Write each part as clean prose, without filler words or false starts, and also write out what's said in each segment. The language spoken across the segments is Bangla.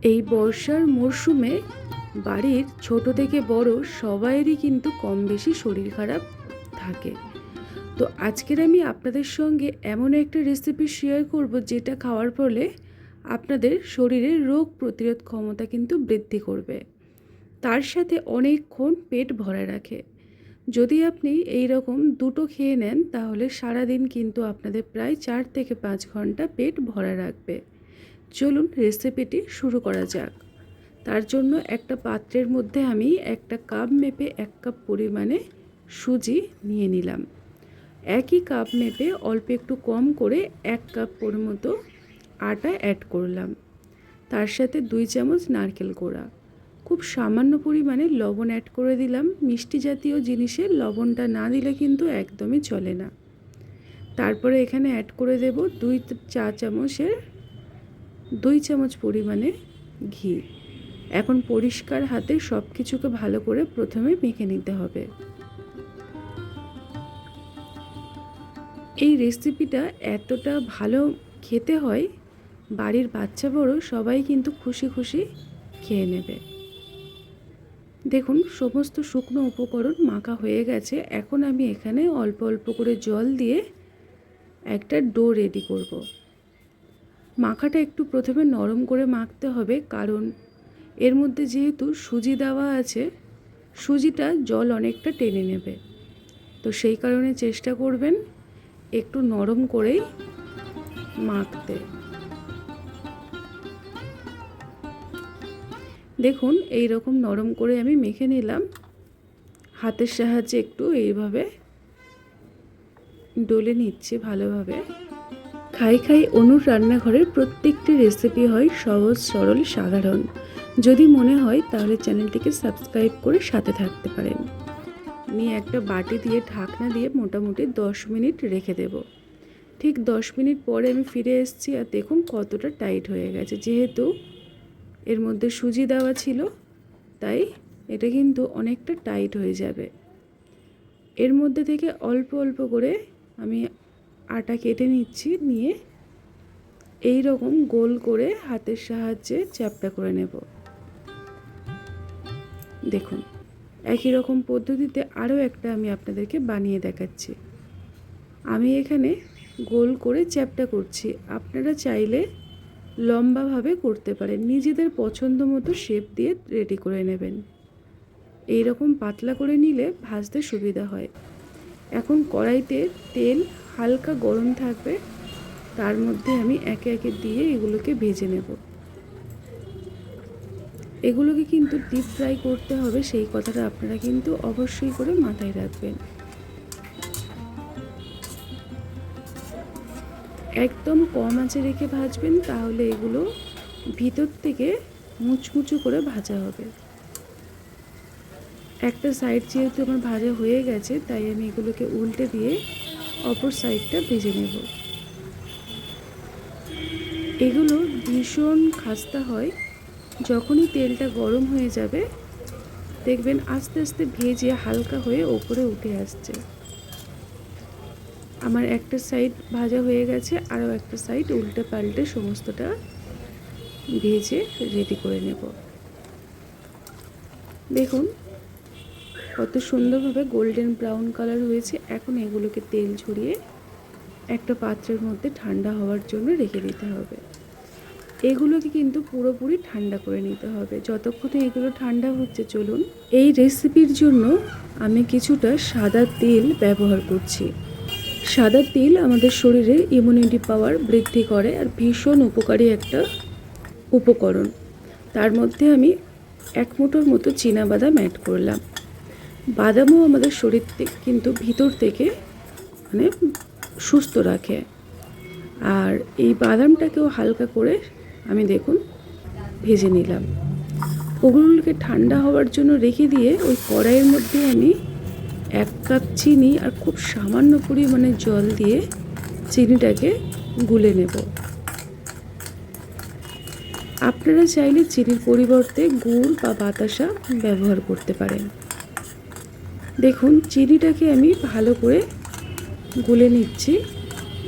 এই বর্ষার মরশুমে বাড়ির ছোট থেকে বড় সবাইয়েরই কিন্তু কম বেশি শরীর খারাপ থাকে। তো আজকের আমি আপনাদের সঙ্গে এমন একটা রেসিপি শেয়ার করব যেটা খাওয়ার ফলে আপনাদের শরীরের রোগ প্রতিরোধ ক্ষমতা কিন্তু বৃদ্ধি করবে, তার সাথে অনেকক্ষণ পেট ভরা রাখে। যদি আপনি এই রকম দুটো খেয়ে নেন তাহলে সারাদিন কিন্তু আপনাদের প্রায় 4 থেকে 5 ঘন্টা পেট ভরা রাখবে। চলুন রেসিপিটি শুরু করা যাক। তার জন্য একটা পাত্রের মধ্যে আমি একটা কাপ মেপে 1 কাপ পরিমাণে সুজি নিয়ে নিলাম। একই কাপ মেপে অল্প একটু কম করে 1 কাপ মতো আটা অ্যাড করলাম। তার সাথে 2 চামচ নারকেল কোড়া, খুব সামান্য পরিমাণে লবণ অ্যাড করে দিলাম। মিষ্টি জাতীয় জিনিসে লবণটা না দিলে কিন্তু একদমই চলে না। তারপরে এখানে অ্যাড করে দেব 2 চামচ পরিমাণে ঘি। এখন পরিষ্কার হাতে সব কিছুকে ভালো করে প্রথমে মেখে নিতে হবে। এই রেসিপিটা এতটা ভালো খেতে হয়, বাড়ির বাচ্চা বড় সবাই কিন্তু খুশি খুশি খেয়ে নেবে। দেখুন সমস্ত শুকনো উপকরণ মাখা হয়ে গেছে। এখন আমি এখানে অল্প অল্প করে জল দিয়ে একটা ডো রেডি করব। মাখাটা একটু প্রথমে নরম করে মাখতে হবে, কারণ এর মধ্যে যেহেতু সুজি দেওয়া আছে, সুজিটা জল অনেকটা টেনে নেবে। তো সেই কারণে চেষ্টা করবেন একটু নরম করেই মাখতে। দেখুন এই রকম নরম করে আমি মেখে নিলাম। হাতের সাহায্যে একটু এইভাবে ডলে নিচ্ছি ভালোভাবে। খাই খাই অনুর রান্নাঘরের প্রত্যেকটি রেসিপি হয় সহজ, সরল, সাধারণ। যদি মনে হয় তাহলে চ্যানেলটিকে সাবস্ক্রাইব করে সাথে থাকতে পারেন। নিয়ে একটা বাটি দিয়ে ঢাকনা দিয়ে মোটামুটি 10 মিনিট রেখে দেব। ঠিক 10 মিনিট পরে আমি ফিরে এসেছি, আর দেখুন কতটা টাইট হয়ে গেছে। যেহেতু এর মধ্যে সুজি দেওয়া ছিল তাই এটা কিন্তু অনেকটা টাইট হয়ে যাবে। এর মধ্যে থেকে অল্প অল্প করে আমি আটা কেটে নিচ্ছি, নিয়ে এই রকম গোল করে হাতের সাহায্যে চ্যাপ্টা করে নেব। দেখুন একই রকম পদ্ধতিতে আরও একটা আমি আপনাদেরকে বানিয়ে দেখাচ্ছি। আমি এখানে গোল করে চ্যাপ্টা করছি, আপনারা চাইলে লম্বাভাবে করতে পারেন। নিজেদের পছন্দ মতো শেপ দিয়ে রেডি করে নেবেন। এই রকম পাতলা করে নিলে ভাজতে সুবিধা হয়। এখন কড়াইতে তেল হালকা গরম থাকবে, তার মধ্যে আমি একে একে দিয়ে এগুলোকে ভেজে নেব। এগুলোকে কিন্তু ডিপ ফ্রাই করতে হবে, সেই কথাটা আপনারা কিন্তু অবশ্যই করে মাথায় রাখবেন। একদম কম আঁচে রেখে ভাজবেন, তাহলে এগুলো ভিতর থেকে মুচমুচু করে ভাজা হবে। একটা সাইড যেহেতু আমার ভাজা হয়ে গেছে, তাই আমি এগুলোকে উল্টে দিয়ে অপর সাইডটা ভেজে নেব। এগুলো ভীষণ খাস্তা হয়। যখনই তেলটা গরম হয়ে যাবে দেখবেন আস্তে আস্তে ভেজে হালকা হয়ে ওপরে উঠে আসছে। আমার একটা সাইড ভাজা হয়ে গেছে, আরও একটা সাইড উল্টে পাল্টে সমস্তটা ভেজে রেডি করে নেব। দেখুন কত সুন্দরভাবে গোল্ডেন ব্রাউন কালার হয়েছে। এখন এগুলোকে তেল ঝরিয়ে একটা পাত্রের মধ্যে ঠান্ডা হওয়ার জন্য রেখে দিতে হবে। এগুলোকে কিন্তু পুরোপুরি ঠান্ডা করে নিতে হবে। যতক্ষণে এগুলো ঠান্ডা হচ্ছে, চলুন এই রেসিপির জন্য আমি কিছুটা সাদা তেল ব্যবহার করছি। সাদা তেল আমাদের শরীরের ইমিউনিটি পাওয়ার বৃদ্ধি করে আর ভীষণ উপকারী একটা উপকরণ। তার মধ্যে আমি 1 মুঠোর মতো চীনাবাদাম অ্যাড করলাম। বাদামও আমাদের শরীর থেকে কিন্তু ভিতর থেকে মানে সুস্থ রাখে। আর এই বাদামটাকেও হালকা করে আমি দেখুন ভেজে নিলাম। ওগুলোকে ঠান্ডা হওয়ার জন্য রেখে দিয়ে ওই কড়াইয়ের মধ্যে আমি 1 কাপ চিনি আর খুব সামান্য পরিমাণে জল দিয়ে চিনিটাকে গুলে নেব। আপনারা চাইলে চিনির পরিবর্তে গুড় বা বাতাসা ব্যবহার করতে পারেন। দেখুন চিনিটাকে আমি ভালো করে গুলে নিচ্ছি।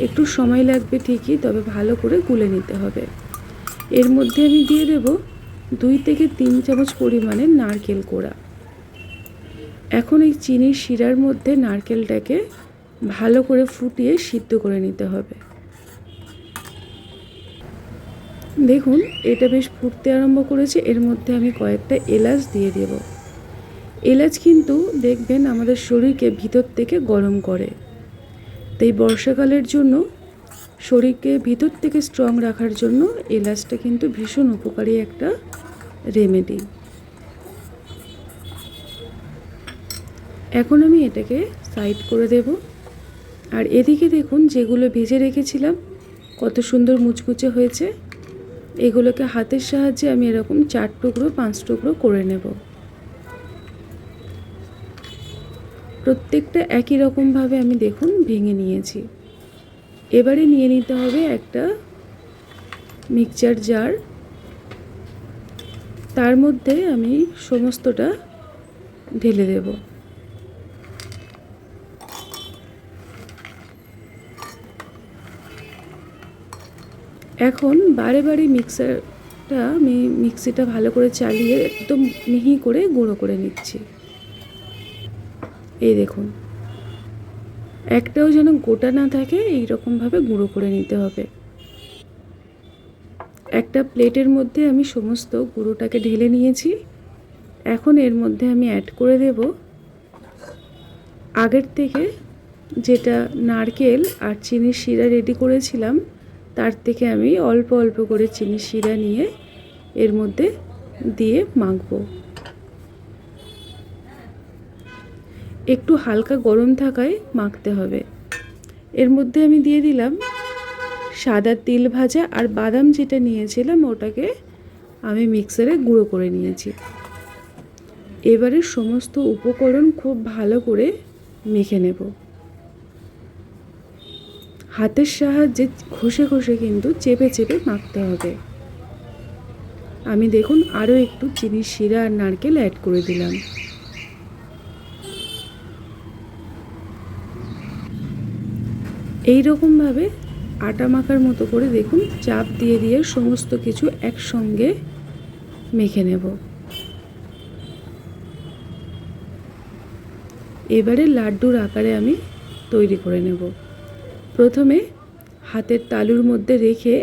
একটু সময় লাগবে ঠিকই, তবে ভালো করে গুলে নিতে হবে। এর মধ্যে আমি দিয়ে দেব 2 থেকে 3 চামচ পরিমাণে নারকেল কোড়া। এখন এই চিনির শিরার মধ্যে নারকেলটাকে ভালো করে ফুটিয়ে সিদ্ধ করে নিতে হবে। দেখুন এটা বেশ ফুটতে আরম্ভ করেছে। এর মধ্যে আমি কয়েকটা এলাচ দিয়ে দেব। এলাচ কিন্তু দেখবেন আমাদের শরীরকে ভিতর থেকে গরম করে, তাই বর্ষাকালের জন্য শরীরকে ভিতর থেকে স্ট্রং রাখার জন্য এলাচটা কিন্তু ভীষণ উপকারী একটা রেমেডি। এখন আমি এটাকে সাইড করে দেব। আর এদিকে দেখুন যেগুলো ভেজে রেখেছিলাম কত সুন্দর মুচমুচে হয়েছে। এগুলোকে হাতের সাহায্যে আমি এরকম 4 টুকরো 5 টুকরো করে নেব। প্রত্যেকটা একই রকমভাবে আমি দেখুন ভেঙে নিয়েছি। এবারে নিয়ে নিতে হবে একটা মিক্সচার জার। তার মধ্যে আমি সমস্তটা ঢেলে দেব। এখন বারে বারে আমি মিক্সিটা ভালো করে চালিয়ে একদম মিহি করে গুঁড়ো করে নিচ্ছি। এই দেখুন একটাও যেন গোটা না থাকে, এই রকমভাবে গুঁড়ো করে নিতে হবে। একটা প্লেটের মধ্যে আমি সমস্ত গুঁড়োটাকে ঢেলে নিয়েছি। এখন এর মধ্যে আমি অ্যাড করে দেব আগের থেকে যেটা নারকেল আর চিনির শিরা রেডি করেছিলাম, তার থেকে আমি অল্প অল্প করে চিনির শিরা নিয়ে এর মধ্যে দিয়ে মাখবো। একটু হালকা গরম থাকায় মাখতে হবে। এর মধ্যে আমি দিয়ে দিলাম সাদা তিল ভাজা আর বাদাম যেটা নিয়েছিলাম ওটাকে আমি মিক্সারে গুঁড়ো করে নিয়েছি। এবারে সমস্ত উপকরণ খুব ভালো করে মেখে নেব। হাতের সাহায্যে ঘষে ঘষে কিন্তু চেপে চেপে মাখতে হবে। আমি দেখুন আরও একটু চিনির শিরা আর নারকেল অ্যাড করে দিলাম। এই রকমভাবে আটা মাখার মতো করে দেখুন চাপ দিয়ে দিয়ে সমস্ত কিছু একসঙ্গে মেখে নেব। এবারে লাড্ডুর আকারে আমি তৈরি করে নেব। প্রথমে হাতের তালুর মধ্যে রেখে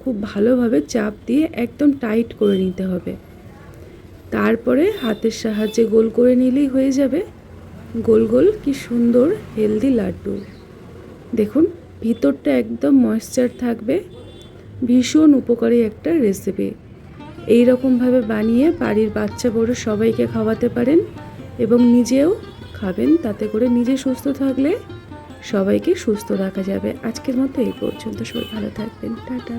খুব ভালোভাবে চাপ দিয়ে একদম টাইট করে নিতে হবে। তারপরে হাতের সাহায্যে গোল করে নিলেই হয়ে যাবে গোল গোল কি সুন্দর হেলদি লাড্ডু। দেখুন ভিতরটা একদম ময়েশ্চার থাকবে। ভীষণ উপকারী একটা রেসিপি। এই রকমভাবে বানিয়ে বাড়ির বাচ্চা বড় সবাইকে খাওয়াতে পারেন এবং নিজেও খাবেন। তাতে করে নিজে সুস্থ থাকলে সবাইকে সুস্থ রাখা যাবে। আজকের মতো এই পর্যন্ত। সবাই ভালো থাকবেন। টাটা।